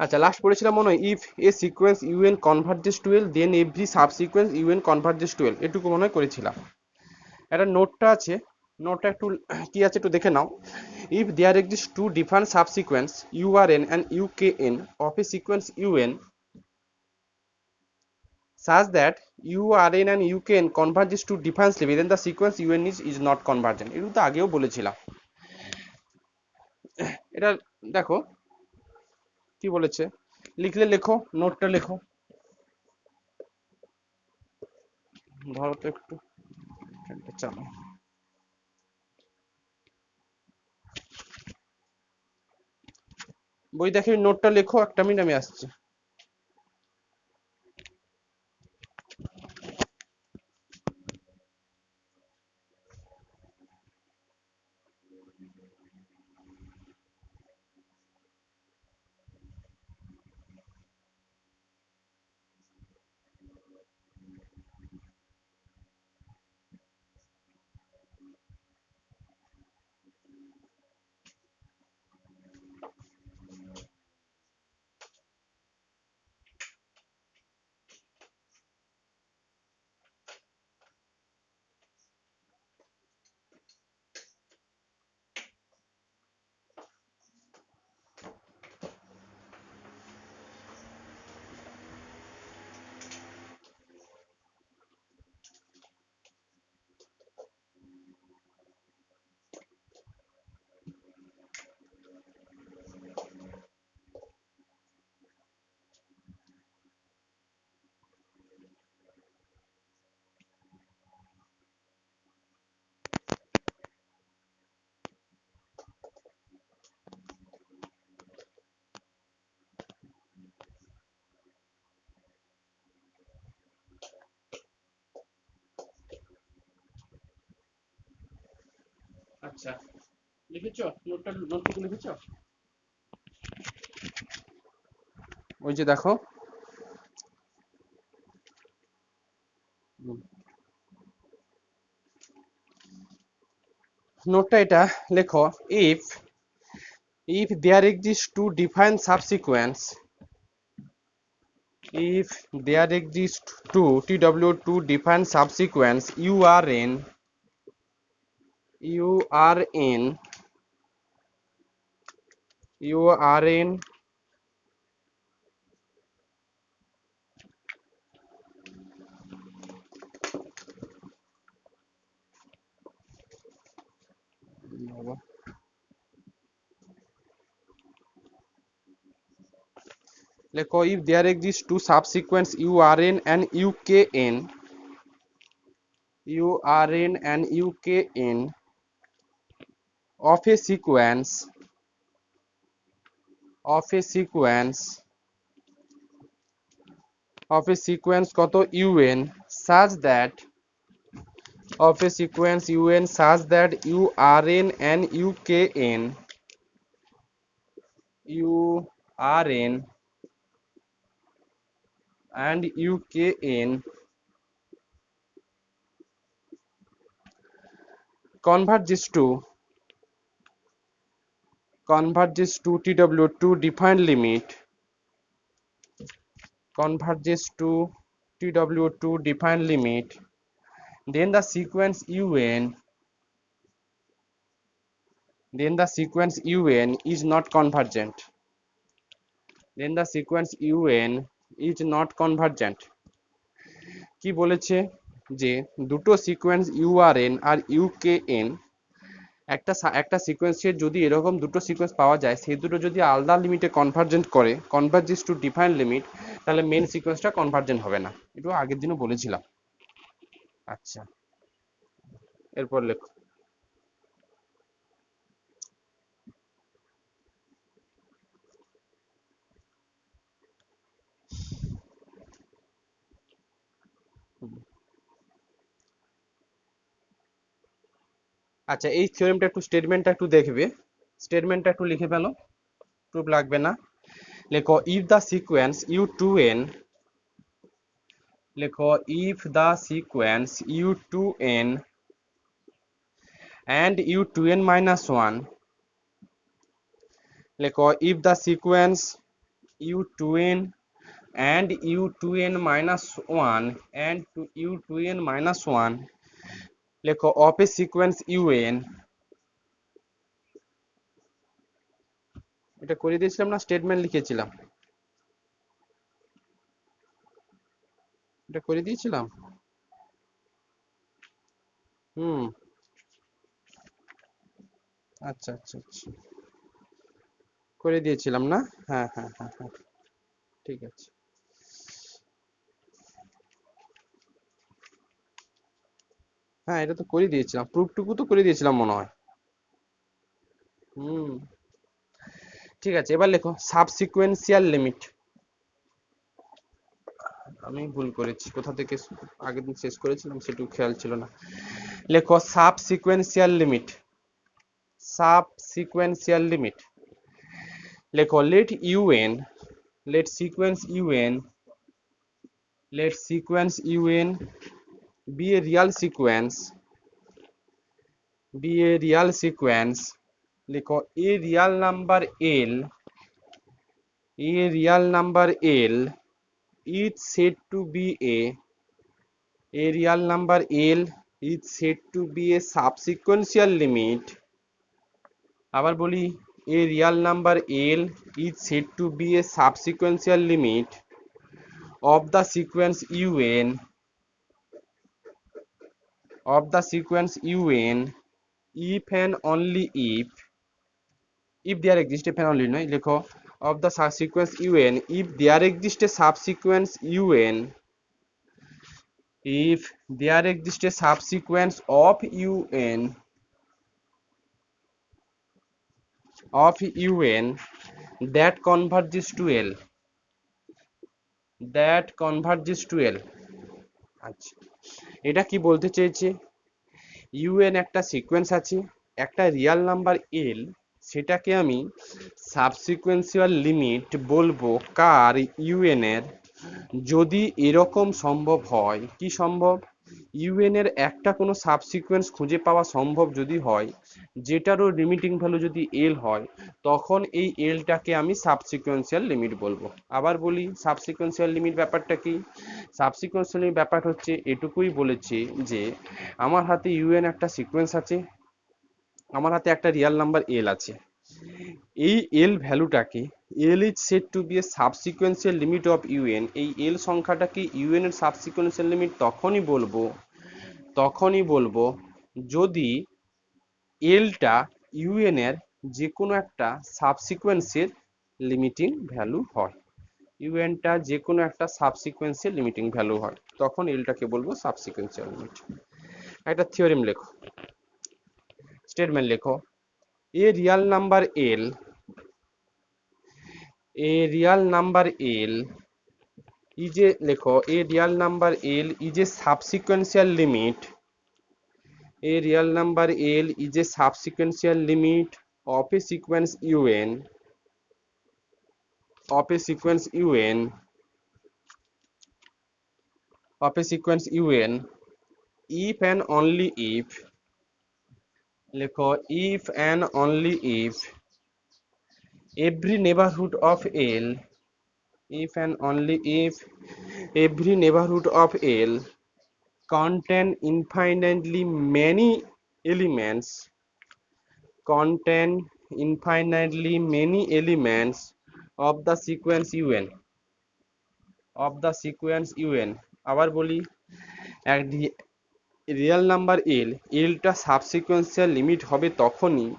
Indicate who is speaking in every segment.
Speaker 1: আচ্ছা, লাস্ট পড়েছিলাম মনে হয়, if a sequence U N converges to L then every subsequence U N converges to L, এটুকু মনে হয় করেছিলাম। একটা নোটটা আছে, নোটটা একটু কি আছে একটু দেখে নাও। If there exist two different subsequence U R N and U K N of a sequence U N such that URN and UKN converges to differently then the sequence UN is not convergent। এটা তো আগেও বলেছিলাম। এটা দেখো কি বলেছে, লিখলে লেখো, নোটটা লেখো। ধরো তো একটু ফ্যানটা চালাও। বই দেখে নোটটা লেখো, একটা মিনিট আমি আসছি। আচ্ছা, লিখেছো নোটটা, নোটটুকু লিখেছো? ওই যে দেখো, নোটটা এটা লেখো। If if there exist to define subsequence, if there exist two TW2 defined subsequence URN লেখো, if there exist two subsequence URN and UKN of a sequence কত UN such that URN and UKN converges to TW2 defined limit, converges to TW2 defined limit, then the sequence UN is not convergent, কি বলেছে যে দুটো sequence URN আর ইউকেএন, একটা সিকোয়েন্সের যদি এরকম দুটো সিকোয়েন্স পাওয়া যায়, সেই দুটো যদি আলাদা লিমিটে কনভার্জেন্ট করে, কনভার্জেস টু ডিফাইন লিমিট, তাহলে মেন সিকোয়েন্সটা কনভার্জেন্ট হবে না। এটা আগের দিনও বলেছিলাম। আচ্ছা, এরপর লেখো। আচ্ছা, এই থিওরেমটা একটু, স্টেটমেন্টটা একটু দেখবে, স্টেটমেন্টটা একটু লিখে ফেলো, প্রুফ লাগবে না। লেখো if the sequence u2n, লেখো if the sequence u2n and u2n minus 1, লেখো if the sequence u2n and u2n minus 1 and u2n minus 1, লেখো of a sequence un, এটা করে দিয়েছিলাম না, স্টেটমেন্ট লিখেছিলাম, এটা করে দিয়েছিলাম। হুম, আচ্ছা আচ্ছা আচ্ছা, করে দিয়েছিলাম না? হ্যাঁ হ্যাঁ হ্যাঁ হ্যাঁ, ঠিক আছে। হ্যাঁ, এটা তো করে দিয়েছিলাম, প্রুফটুকু তো করে দিয়েছিলাম মনে হয়। হুম, ঠিক আছে, এবার লেখো সাবসিকুয়েন্সিয়াল লিমিট। আমি ভুল করেছি, কোথা থেকে আগের দিন শেষ করেছিলাম সেটুকু খেয়াল ছিল না। লেখো সাবসিকুয়েন্সিয়াল লিমিট, সাবসিকুয়েন্সিয়াল লিমিট। লেখো let u n, let sequence u n, let sequence u n be a real sequence, be a real sequence, লিখো a real number l, a real number l is said to be a real number l is said to be a subsequential limit, আবার বলি a real number l is said to be a subsequential limit of the sequence un, of the sequence un if and only if there exists a only নয়, লেখো of the subsequence un if there exists a subsequence un, if there exists a subsequence of un, of un that converges to l, that converges to l। আচ্ছা, এটা কি বলতে চেয়েছে, un একটা sequence আছে, একটা রিয়াল নাম্বার l, সেটাকে আমি সাবসিকুয়েন্সিয়াল লিমিট বলবো কার, un এর, যদি এরকম সম্ভব হয়, কি সম্ভব, un এর একটা কোনো সাবসিকুয়েন্স খুঁজে পাওয়া সম্ভব যদি হয় যেটারও লিমিটিং ভ্যালু যদি l হয়, তখন এই lটাকে আমি সাবসিকুয়েন্সিয়াল লিমিট বলবো। আবার বলি সাবসিকুয়েন্সিয়াল লিমিট ব্যাপারটা কি, সাবসিকুয়েন্সিয়াল লিমিট ব্যাপার হচ্ছে এটুকুই বলেছে যে আমার হাতে un একটা সিকোয়েন্স আছে, আমার হাতে একটা রিয়াল নাম্বার l আছে, এই l ভ্যালুটাকে l is said to be a subsequential limit of un, এই l সংখ্যাটাকে un এর সাবসিকুয়েন্সিয়াল লিমিট তখনই বলবো যদি lটা un এর যে কোনো একটা সাবসিকুয়েন্সের লিমিটিং ভ্যালু হয়, unটা যে কোনো একটা সাবসিকুয়েন্সের লিমিটিং ভ্যালু হয়, তখন lটাকে বলবো সাবসিকুয়েন্সিয়াল লিমিট। একটা থিওরেম লেখো, স্টেটমেন্ট লেখো a real number l, a real number l is a, লেখো a real number l is a subsequential limit, a real number l is a subsequential limit of a sequence un, of a sequence un, of a sequence un if and only if, লেখো if and only if every neighborhood of l, if and only if every neighborhood of l contain infinitely many elements, contain infinitely many elements of the sequence un, of the sequence un। আবার বলি, এক real number এলটা সাবসিকুয়েন্সিয়াল limit হবে তখনই,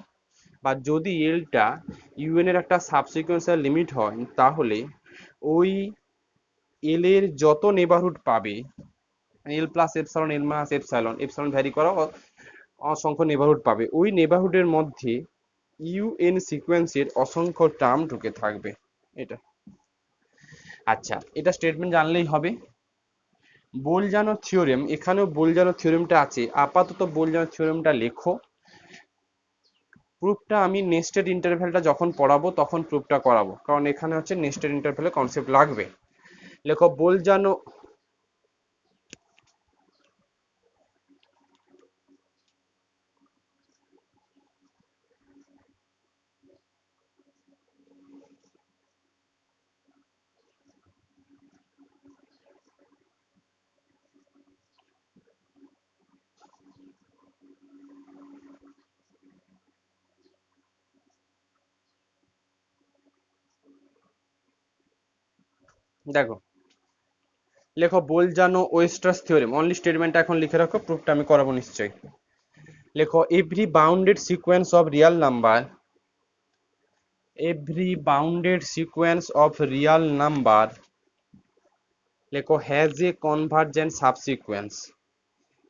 Speaker 1: বা যদি এলটা UN এর একটা সাবসিকুয়েন্সিয়াল limit হয়, তাহলে ওই এল এর যত নেবারহুড পাবে, এল plus epsilon, L minus epsilon, epsilon vary করা অসংখ্য নেবারহুড পাবে, ওই নেবারহুডের মধ্যে ইউএন সিকোয়েন্সের অসংখ্য টার্ম ঢুকে থাকবে, এটা। আচ্ছা, এটা স্টেটমেন্ট জানলেই হবে। বোলজানো থিওরেম, এখানেও বোলজানো থিওরেমটা আছে, আপাতত বোলজানো থিওরেমটা লেখো। প্রুফটা আমি নেস্টেড ইন্টারভ্যালটা যখন পড়াবো তখন প্রুফটা করাবো, কারণ এখানে হচ্ছে নেস্টেড ইন্টারভ্যালের কনসেপ্ট লাগবে। লেখো বোলজানো, দেখো লেখো বোলজানো ওয়েস্টার্স থিওরেম, অনলি স্টেটমেন্টটা এখন লিখে রাখো, প্রুফটা আমি করাবো নিশ্চয়ই। লেখো every bounded sequence of Real number, every bounded sequence of real number লেখো has a convergent subsequence,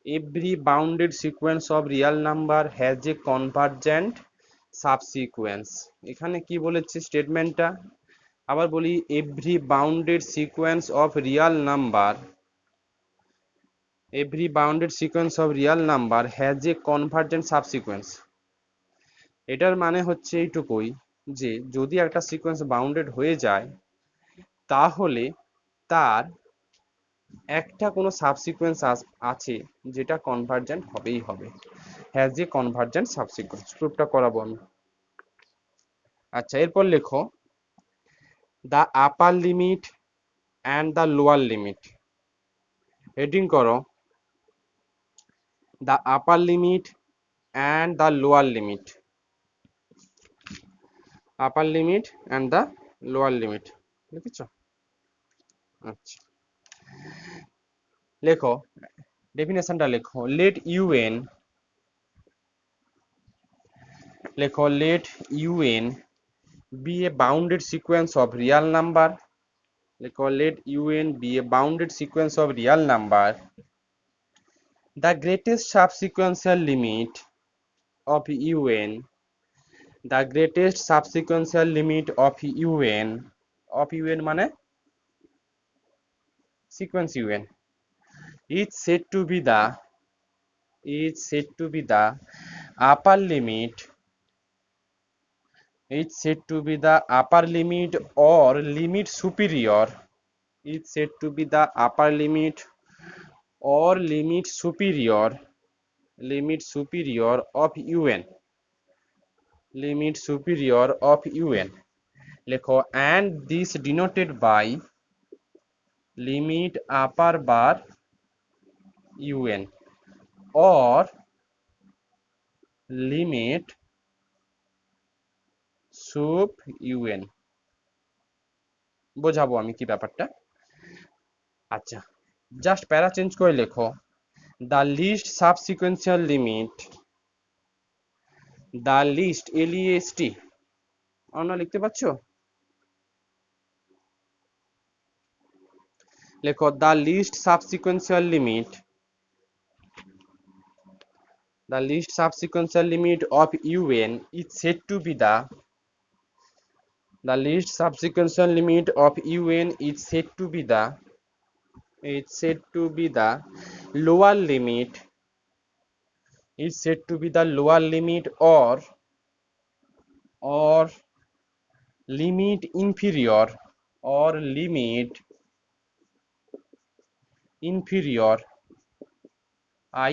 Speaker 1: every bounded sequence of real number has a convergent subsequence। এখানে কি বলেছে স্টেটমেন্টটা, আবার বলি, every bounded sequence of real number, every bounded sequence of real number has a convergent subsequence। এটার মানে হচ্ছে এইটুকুই যে যদি একটা সিকোয়েন্স বাউন্ডেড হয়ে যায় তাহলে তার একটা কোনো সাবসিকোয়েন্স আছে যেটা কনভার্জেন্ট হবেই হবে, হ্যাজ এ কনভার্জেন্ট সাবসিকোয়েন্স। প্রুফটা করাবো আমি। আচ্ছা, এরপর লেখো the upper limit and the lower limit. Heading করো the upper limit and the lower limit, upper limit and the lower limit লিখেছ? আচ্ছা, লেখো ডেফিনেশনটা লেখো, লেট ইউএন, লেখো let U N be a bounded sequence of real number, let un be a bounded sequence of real number, the greatest subsequential limit of un, the greatest subsequential limit of un মানে sequence un is said to be the upper limit, is said to be the upper limit or limit superior, is said to be the upper limit or limit superior of un, limit superior of un লেখো and this denoted by limit upper bar un or limit sub un। বোঝাবো আমি কি ব্যাপারটা। আচ্ছা, just প্যারা change করে লেখো the least subsequential limit, the least lest আমরা লিখতে পাচ্ছো? লেখো the least subsequential limit, the least subsequential limit of un is said to be the least subsequential limit of un is said to be the lower limit, is said to be the lower limit or limit inferior, or limit inferior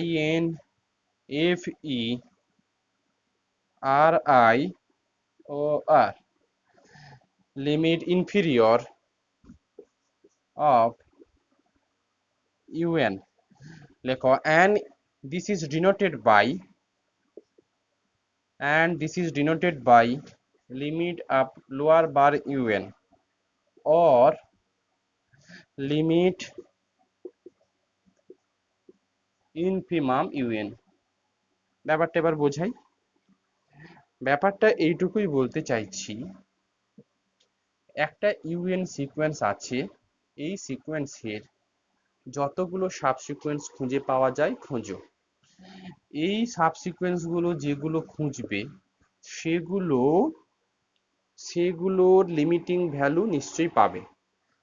Speaker 1: I n f e r i o r, limit inferior of un লেখো and this is denoted by limit up lower bar un or limit infimum un। ব্যাপারটা এবার বোঝাই, ব্যাপারটা এইটুকুই বলতে চাইছি, একটা UN sequence আছে, এই সিকোয়েন্সের যতগুলো সাবসিকোয়েন্স খুঁজে পাওয়া যায় খোঁজো, এই সাবসিকোয়েন্স গুলো যেগুলো খুঁজবে সেগুলোর লিমিটিং ভ্যালু নিশ্চয়ই পাবে।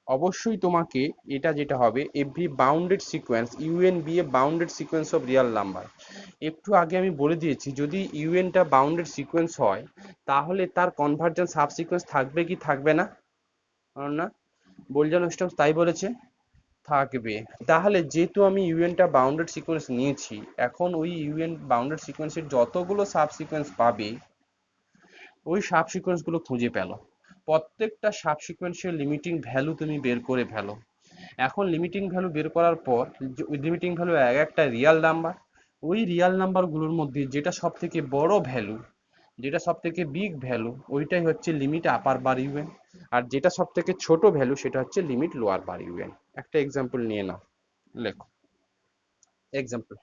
Speaker 1: অবশ্যই তোমাকে এটা যেটা হবে every bounded sequence u n be a bounded sequence of real number. একটু আগে আমি বলে দিয়েছি যদি ইউএনটা বাউন্ডেড সিকোয়েন্স হয় তাহলে তার কনভার্জেন্স সাব সিকোয়েন্স থাকবে কি থাকবে না? না, বোলজান স্টোকস তাই বলেছে, থাকবে। তাহলে যেহেতু আমি ইউএনটা বাউন্ডেড সিকোয়েন্স নিয়েছি, এখন ওই ইউএন বাউন্ডেড সিকোয়েন্সের যতগুলো সাব সিকোয়েন্স পাবে ওই সাব সিকোয়েন্স গুলো খুঁজে পেলো, প্রত্যেকটা সাব সিকোয়েন্সের লিমিটিং ভ্যালু তুমি বের করে ফেলো। এখন লিমিটিং ভ্যালু বের করার পর লিমিটিং ভ্যালু এক একটা রিয়াল নাম্বার, ওই রিয়াল নাম্বারগুলোর মধ্যে যেটা সব থেকে বড় ভ্যালু, যেটা সব থেকে বিগ ভ্যালু ওইটাই হচ্ছে লিমিট আপার বার ইউএন, আর যেটা সব থেকে ছোট ভ্যালু সেটা হচ্ছে লিমিট লোয়ার বার ইউএন। একটা এক্সাম্পল নিয়ে নাও, লেখো এক্সাম্পল।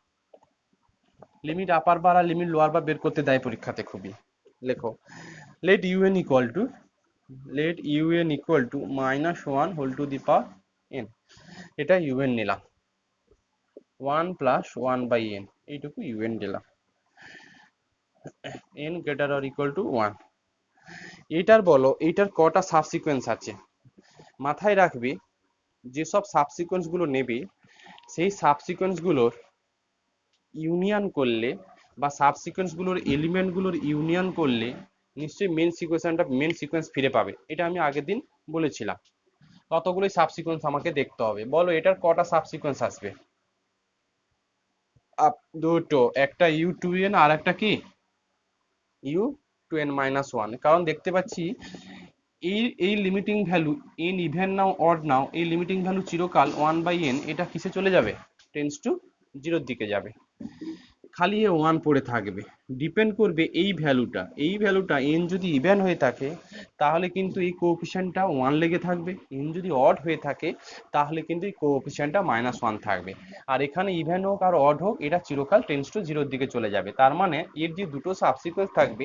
Speaker 1: লিমিট আপার বার আর লিমিট লোয়ার বার বের করতে দেয় পরীক্ষাতে খুবই। লেখো let u n equal to -1 whole to the power n, এটা ইউএন নিলাম, 1 প্লাস 1/n, এইটুকু ইউএন দিলাম, n greater or equal to 1। এটার বলো এইটার কটা সাবসিকোয়েন্স আছে। মাথায় রাখবে যেসব সাবসিকোয়েন্স গুলো নেবে সেই সাবসিকোয়েন্স গুলোর ইউনিয়ন করলে বা সাবসিকোয়েন্স গুলোর এলিমেন্ট গুলোর ইউনিয়ন করলে নিশ্চয়ই মেন সিকোয়েন্স ফিরে পাবে, এটা আমি আগের দিন বলেছিলাম। ততগুলোই সাবসিকোয়েন্স আমাকে দেখতে হবে, বলো এটার কটা সাবসিকোয়েন্স আসবে? দুটো, একটা U2n আর একটা কি U2n-1, কারণ দেখতে পাচ্ছি এই এই লিমিটিং ভ্যালু n ইভেন নাও অড নাও এই লিমিটিং ভ্যালু চিরকাল 1/n এটা কিসে চলে যাবে, টেন্ডস টু জিরোর দিকে যাবে, খালি এ 1 পড়ে থাকবে। ডিপেন্ড করবে এই ভ্যালুটা n যদি ইভেন হয়ে থাকে তাহলে কিন্তু এই কোএফিসিয়েন্টটা 1 লেগে থাকবে, n যদি অড হয়ে থাকে তাহলে কিন্তু এই কোএফিসিয়েন্টটা -1 থাকবে। আর এখানে ইভেন হোক আর অড হোক এটা চিরকাল টেন্ডস টু জিরোর দিকে চলে যাবে। তার মানে এর যে দুটো সাবসিকোয়েন্স থাকবে,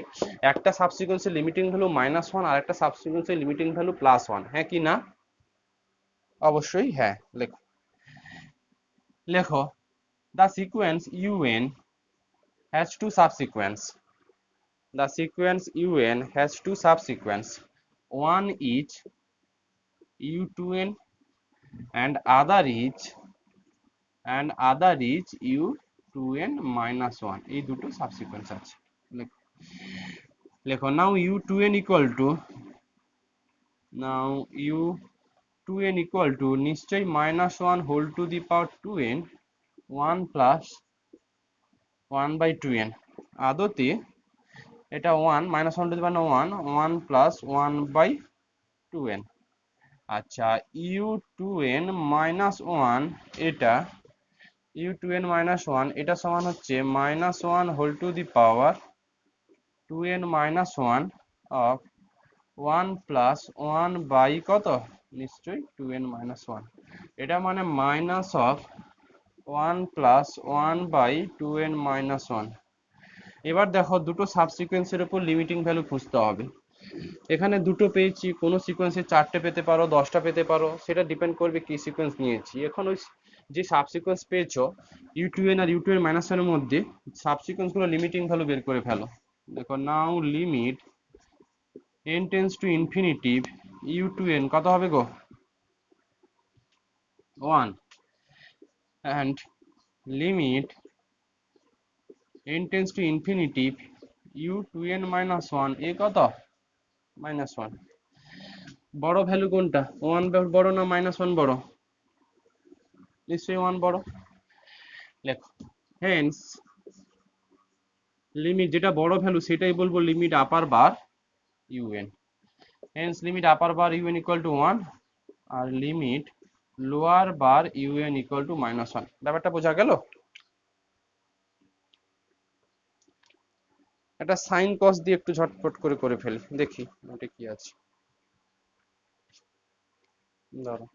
Speaker 1: একটা সাবসিকোয়েন্সের লিমিটিং ভ্যালু -1 আর একটা সাবসিকোয়েন্সের লিমিটিং ভ্যালু +1, হ্যাঁ কি না? অবশ্যই হ্যাঁ। লেখো লেখো the sequence un has two subsequence. The sequence un has two subsequence. One is u2n and other is u2n-1, এই দুটো সাবসিকোয়েন্স আছে। লেখো লেখো now u2n নিশ্চয়ই -1 whole to the power 2n, 1 plus 1/2n, আদতে এটা 1 -1 two the power 1, 1 plus 1/2n। আচ্ছা u2n-1 এটা u2n-1 এটা সমান হচ্ছে -1 whole to the power 2n-1 of 1 plus 1 by কত, নিশ্চয়ই 2n-1, এটা মানে minus of 1 plus 1 by 2n-1। এবার দেখো দুটো সাবসিকোয়েন্সের উপর লিমিটিং ভ্যালু খুঁজতে হবে। এখানে দুটো পেয়েছি, কোনো সিকোয়েন্সে 4টে পেতে পারো, 10টা পেতে পারো, সেটা ডিপেন্ড করবে কি সিকোয়েন্স নিয়েছি। এখন ওই যে সাবসিকোয়েন্স পেয়েছো u2n আর u2n-1 এর মধ্যে সাবসিকোয়েন্স গুলো লিমিটিং ভ্যালু বের করে ফেলো। দেখো নাও limit n tends to infinity u2n কত হবে গো, 1, and limit n tends to infinity u2n-1 এ কত, -1। বড় ভ্যালু কোনটা, 1 বড় না -1 বড়? নিশ্চয়ই 1 বড়। লেখো হেন্স লিমিট যেটা বড় ভ্যালু সেটাই বলবো limit upper bar un, hence limit upper bar un equal to 1 আর limit lower bar un equal to -1। ব্যাপারটা বোঝা গেল? একটা সাইন কস দিয়ে একটু ঝটপট করে ফেলি, দেখি ওটা কি আছে। ধরো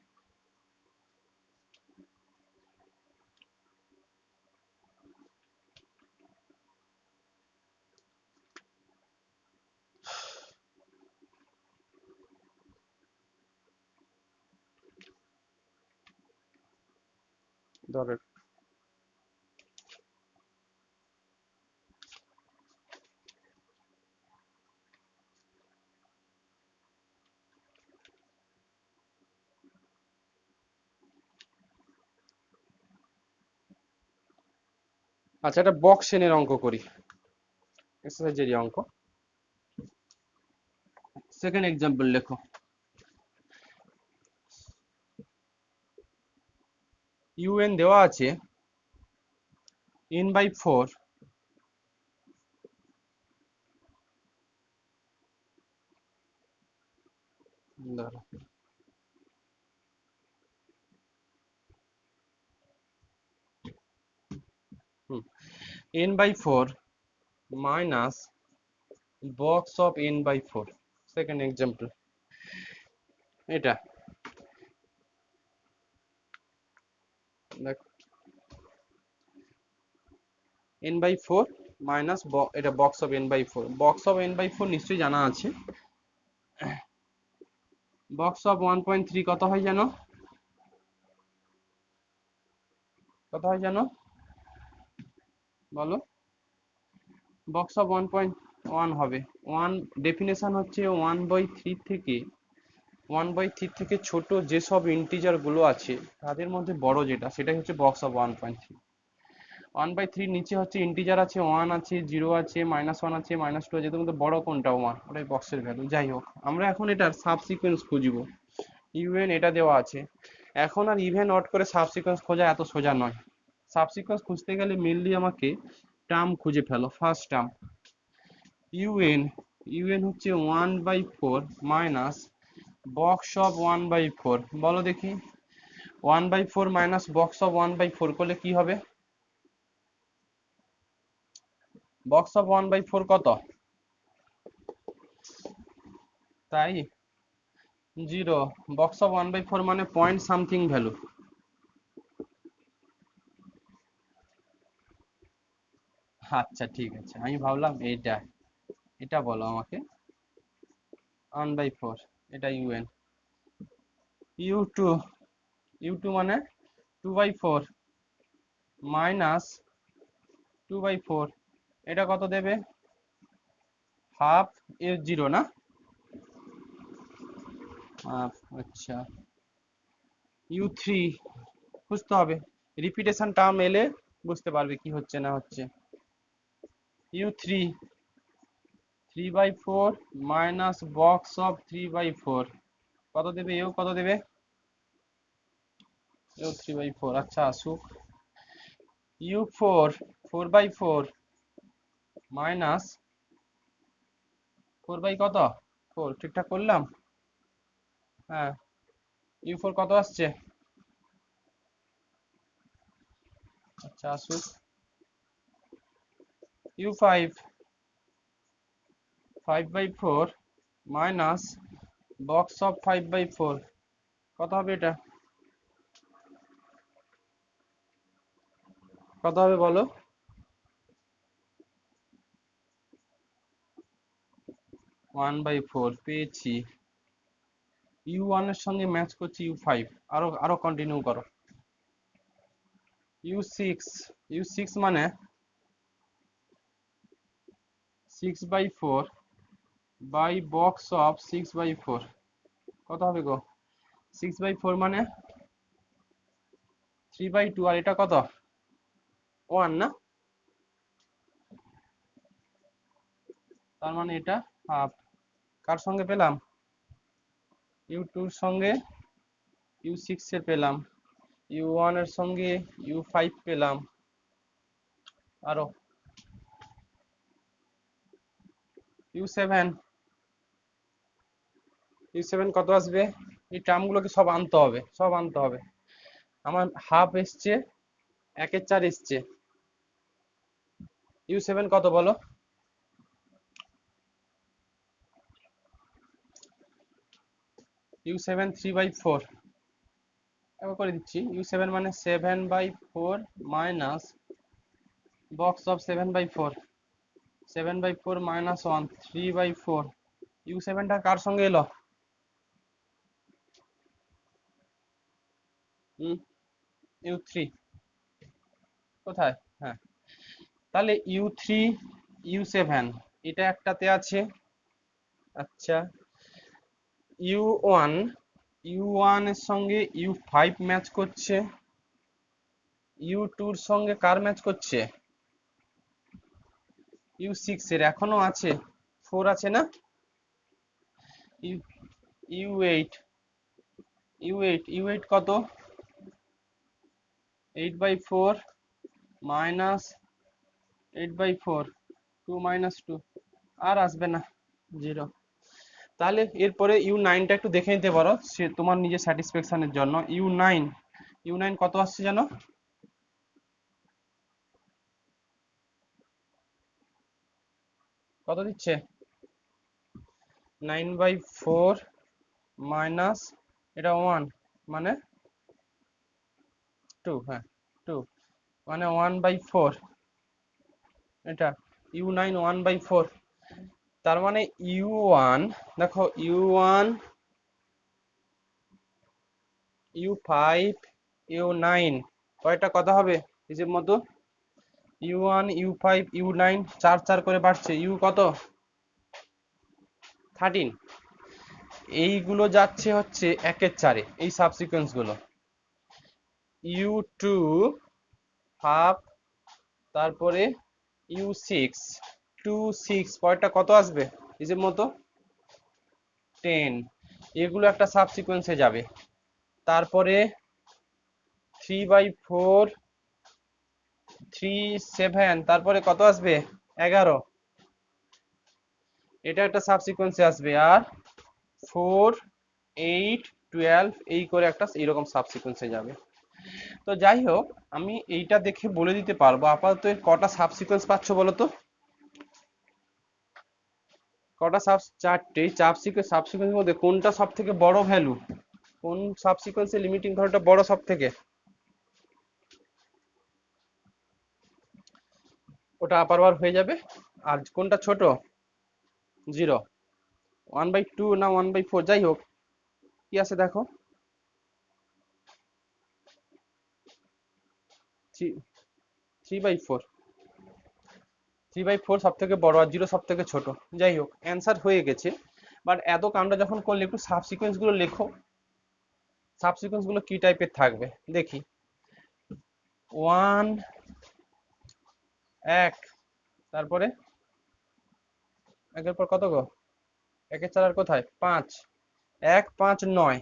Speaker 1: ধরো আচ্ছা, এটা বক্স এনের অঙ্ক করি, এক্সারসাইজেরই অঙ্ক। সেকেন্ড এক্সাম্পল লেখো। ইউএন দেওয়া আছে n/4 n/4 minus box of n/4। Second example এটা দেখ, n/4 মাইনাস এটা box of n/4। Box of n/4 নিশ্চয়ই জানা আছে। বক্স অফ 1.3 কত হয় জানো? কত হয় জানো বলো? বক্স অফ 1.1 হবে। ডেফিনেশন হচ্ছে 1/3 থেকে 1/3 থেকে ছোট যেসব ইন্টিজার গুলো আছে তাদের মধ্যে বড় যেটা, সেটাই হচ্ছে বক্স অফ 1.3। 1/3 নিচে হচ্ছে ইন্টিজার আছে, 1 আছে, 0 আছে, -1 আছে, -2 আছে, এদের মধ্যে বড় কোনটা? 1, ওটাই বক্সের ভ্যালু। যাই হোক, আমরা এখন এটার সাবসিকোয়েন্স খুঁজবো। ইউএন এটা দেওয়া আছে। এখন আর ইভেন অড করে সাবসিকোয়েন্স খোঁজা এত সোজা নয়। সাবসিকোয়েন্স খুঁজতে গেলে মেনলি আমাকে টার্ম খুঁজে ফেলো। ফার্স্ট টার্ম ইউএন, ইউএন হচ্ছে 1/4 মাইনাস বক্স অফ 1/4। বলো দেখি, 1/4 মাইনাস বক্স অফ 1/4 করলে কি হবে? বক্স অফ 1/4 কত? তাই 0। বক্স অফ 1/4 মানে পয়েন্ট সামথিং ভ্যালু। আচ্ছা ঠিক আছে, আমি ভাবলাম এইটা। এটা বলো আমাকে। 1/4 এটা ইউএন। ইউ2, ইউ2 মানে 2/4 মাইনাস 2/4, এটা কত দেবে? হাফ এর 0 না? আচ্ছা, ইউ3 বুঝতে হবে, রিপিটেশন টার্ম এলে বুঝতে পারবে কি হচ্ছে না হচ্ছে। ইউ3 3/4 মাইনাস বক্স অফ 3/4 কত দেবে? এও কত দেবে? এও 3/4। আচ্ছা আসুক। ইউ4 4/4 মাইনাস 4 কত? 4 ঠিকঠাক করলাম? হ্যাঁ। ইউ4 কত আসছে? আচ্ছা আসুক। ইউ5 5/4 মাইনাস বক্স অফ 5/4 কত হবে এটা? কত হবে বলো? 1/4 পেয়েছি। ইউ1 এর সঙ্গে ম্যাচ করছে ইউ5। আরো আরো কন্টিনিউ করো। ইউ6, ইউ6 মানে 6/4 বাই বক্স অফ 6/4 কত হবে গো? 6/4 মানে 3/2, আর এটা কত? 1 না? তার মানে এটা হাফ। কার সঙ্গে পেলাম? ইউ2 এর সঙ্গে ইউ6 এর পেলাম, ইউ1 এর সঙ্গে ইউ5 পেলাম, আরো ইউ7, ইউ7 কত আসবে? এই টার্মগুলোকে সব আনতে হবে, সব আনতে হবে। আমার হাফ এসছে, 1/4 এসছে। ইউ7 কত বলো? ইউ7 3/4 একবার করে দিচ্ছি। ইউ7 মানে 7/4 মাইনাস বক্স অফ 7/4, 7/4 মাইনাস 1 3/4। ইউ7টা কার সঙ্গে এলো? ইউ3 কোথায়? হ্যাঁ, তাহলে ইউ3 ইউ7 এটা একটাতে আছে। আচ্ছা, ইউ1, ইউ1 এর সঙ্গে ইউ5 ম্যাচ করছে। ইউ2 এর সঙ্গে কার ম্যাচ করছে? U6 এর এখনো আছে, 4 আছে না? ইউ U8, U8 কত? 8/4 মাইনাস 8/4, 2 মাইনাস 2, আর আসবে না, 0। তাহলে এরপরে U9টা একটু দেখে নিতে পারো সে তোমার নিজের স্যাটিসফ্যাকশনের জন্য। U9 কত আসছে জানো? কত দিচ্ছে? 9/4 মাইনাস এটা 1 মানে 2, হ্যাঁ 2 মানে 1/4, এটা U9 1/4। তার মানে U1, দেখো U1 U5 U9 কয়টা কথা হবে হিসেব মতো? U1 U5 U9 চার চার করে বাড়ছে, U কত? 13। এইগুলো যাচ্ছে হচ্ছে একের চারে, এই সাবসিকোয়েন্স গুলো। U2 হাফ, তারপরে U6 2 6 কয়টা কত আসবে হিসেব মতো? 10। এগুলো একটা সাবসিকোয়েন্সে যাবে। তারপরে 3/4 3 7, তারপরে কত আসবে? 11, এটা একটা সাবসিকোয়েন্সে আসবে। আর 4 8 12 এই করে একটা এইরকম সাবসিকোয়েন্সে যাবে। তো যাই হোক, আমি এইটা দেখে বলে দিতে পারবো আপাতত এর কটা সাবসিকোয়েন্স পাচ্ছ বলো তো? কটা চারটে। সাবসিকোয়েন্সের মধ্যে কোনটা সব থেকে বড় ভ্যালু? কোন সাবসিকোয়েন্সের লিমিটিং ভ্যালুটা বড় সব থেকে? ওটা আপার বার হয়ে যাবে। আর কোনটা ছোট? 0। 1/2 না 1/4, যাই হোক কি আছে দেখো। 3/4, 3/4 সব থেকে বড় আর 0 সব থেকে ছোট। যাই হোক, অ্যান্সার হয়ে গেছে। বাট এত কামটা যখন করলে একটু সাবসিকোয়েন্স গুলো লেখো। সাবসিকোয়েন্স গুলো কি টাইপের থাকবে দেখি। 1 1, তারপরে একের পর কত গো? একের চার আর কোথায়? 5, 1 5 9,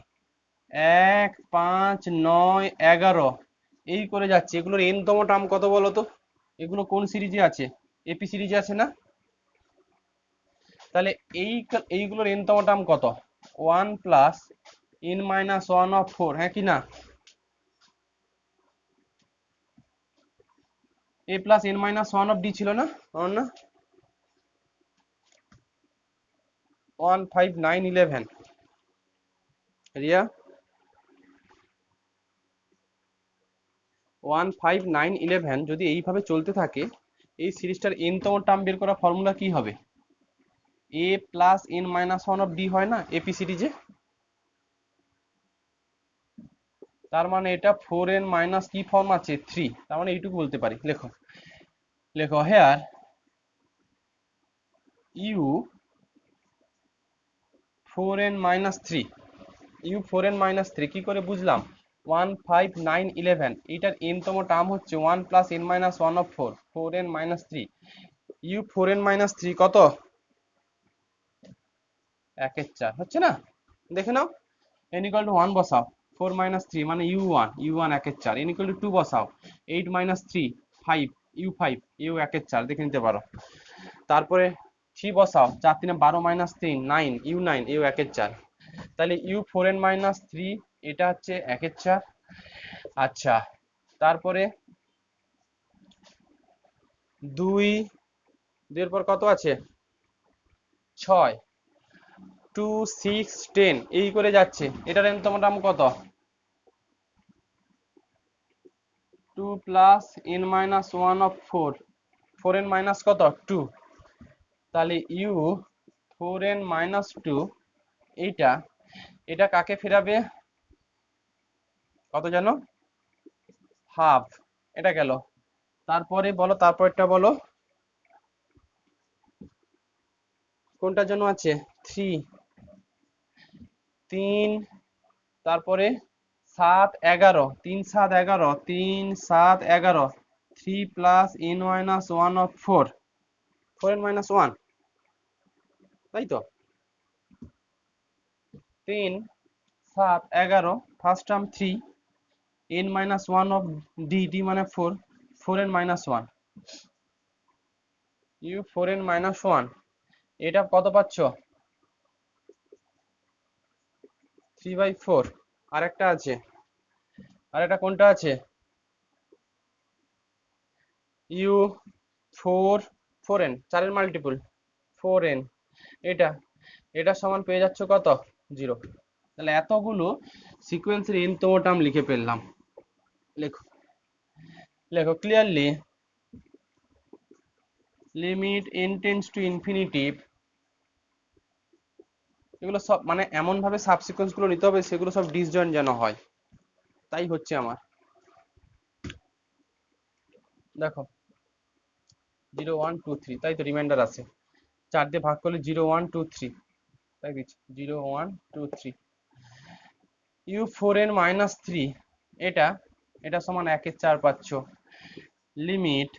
Speaker 1: 1 5 9 11, এই করে যাচ্ছে। এগুলোর n তম টার্ম কত বলো তো? এগুলো কোন সিরিজে আছে? এপি সিরিজে আছে না? তাহলে এইগুলোর n তম টার্ম কত? 1 প্লাস n-1 অফ 4, হ্যাঁ কি না? a plus n-1 of d ছিল না? না, 1 5 9 11, রিয়া 1 5 9 11 যদি এইভাবে চলতে থাকে, এই সিরিজটার n তম টার্ম বের করা ফর্মুলা কি হবে? a plus n-1 of d হয় না এপি সিরিজে? তার মানে এটা 4n মাইনাস কি ফর্ম আছে? 3। তার মানে এইটুকু বলতে পারি। লেখো লেখো here u 4n minus 3। u 4n minus 3 কি করে বুঝলাম? 1 5 9 11, এটার n তম টার্ম হচ্ছে 1 plus n-1 of 4, 4n minus 3। u 4n minus 3 কত? 1/4 হচ্ছে না? দেখে নাও। n equal to 1 বসাও, 4 minus 3 মানে u1 1/4। n equal to 2 বসাও, 8 minus 3 5, u5 1/4, দেখে নিতে পারো। তারপরে 3 বসাও, 4 3 12 minus 3 9, u9 1/4। তাহলে u4n minus 3 এটা হচ্ছে 1/4। আচ্ছা, তারপরে 2 2 এর পর কত আছে? 6 2 6 10, এই করে যাচ্ছে। এটার n তম টার্ম কত? 2 plus n-1 of 4, 4n minus কত? 2। তাহলে u 4n মাইনাস 2, এইটা এটা কাকে ফেরাবে? কত জানো? হাফ। এটা গেল। তারপরে বলো, তারপরটা বলো কোনটার জন্য আছে? 3 3, তারপরে 7 11, 3 7 11, 3 7 11, 3 প্লাস n-1 অফ 4, 4n-1, তাই তো? 3 7 11 first term 3 n-1 of d মানে 4, 4n-1 u 4n-1, এটা কত পাচ্ছ? 3/4। আরেকটা আছে, আরেকটা কোনটা আছে? u 4n 4 এর মাল্টিপল 4n, এটা এটা সমান পেয়ে যাচ্ছ কত? 0। তাহলে এতগুলো সিকোয়েন্সের nতম টার্ম লিখে ফেললাম। লেখো, লেখো clearly limit n tends to infinity, এগুলো সব মানে এমন ভাবে সাবসিকোয়েন্স গুলো নিতে হবে সেগুলো সব ডিসজয়েন্ট যেন হয়, তাই হচ্ছে আমার। দেখো 0 1 2 3, তাই তো রিমাইন্ডার আছে, 4 দিয়ে ভাগ করলে 0 1 2 3, তাই দিচ্ছি 0 1 2 3 u 4n-3, এটা এটা সমান 1/4 পাচ্ছ। লিমিট,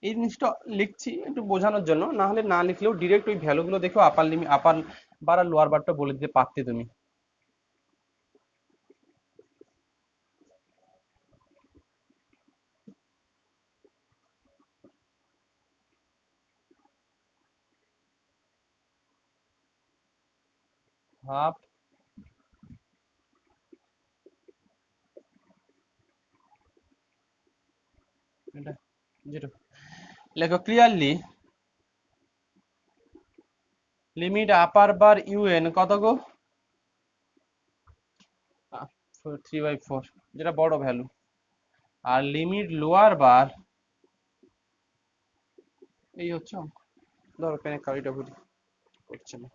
Speaker 1: এই জিনিসটা লিখছি একটু বোঝানোর জন্য, না হলে না লিখলেও ডিরেক্ট ওই ভ্যালুগুলো দেখো আপার লিমিট, আপার বার আর লোয়ার বারটা বলে দিতে পারতে তুমি। হাফ এটা 0, লেখো clearly limit upper bar un কত গো? 3/4, যেটা বড় ভ্যালু, আর লিমিট লোয়ার বার এই হচ্ছে অঙ্ক। ধরো পেনে কালিটা ভুলি করছে না।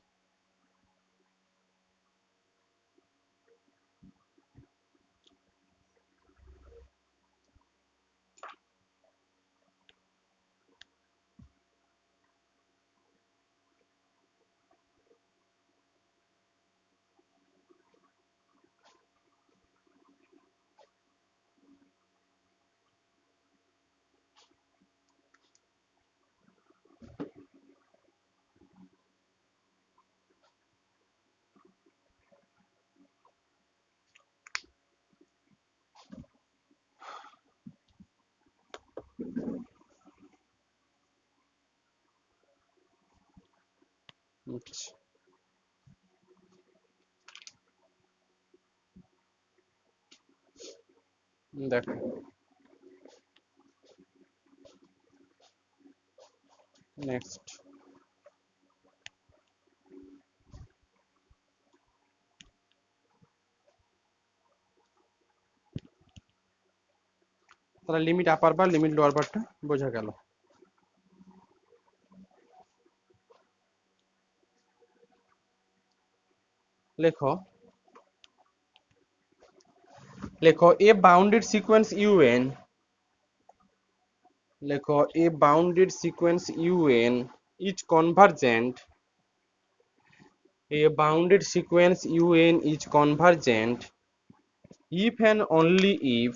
Speaker 1: আচ্ছা, দেখো নেক্সট, তাহলে লিমিট আপার বার লিমিট লোয়ার বারটা বোঝা গেল। লেখো, লেখো এ বাউন্ডেড সিকোয়েন্স un, লেখো a bounded sequence un is convergent, a bounded sequence un is convergent if and only if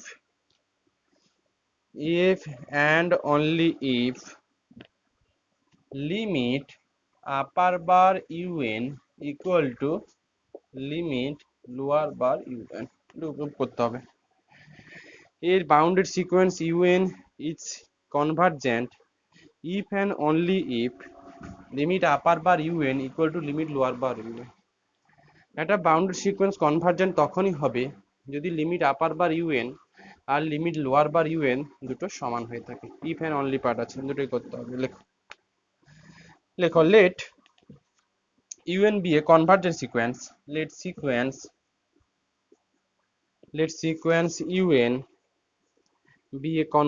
Speaker 1: and only if limit upper bar un equal to limit lower bar un, এটা prove করতে হবে। এর bounded sequence un is convergent if and only if limit upper bar un equal to limit lower bar un। একটা bounded sequence convergent তখনই হবে যদি limit upper bar un আর limit lower bar un দুটো সমান হয়ে থাকে। ইফ এন্ড অনলি পার্ট আছে, দুটোই করতে হবে। লেখো, লেখো late un be a convergent sequence, let sequence un be a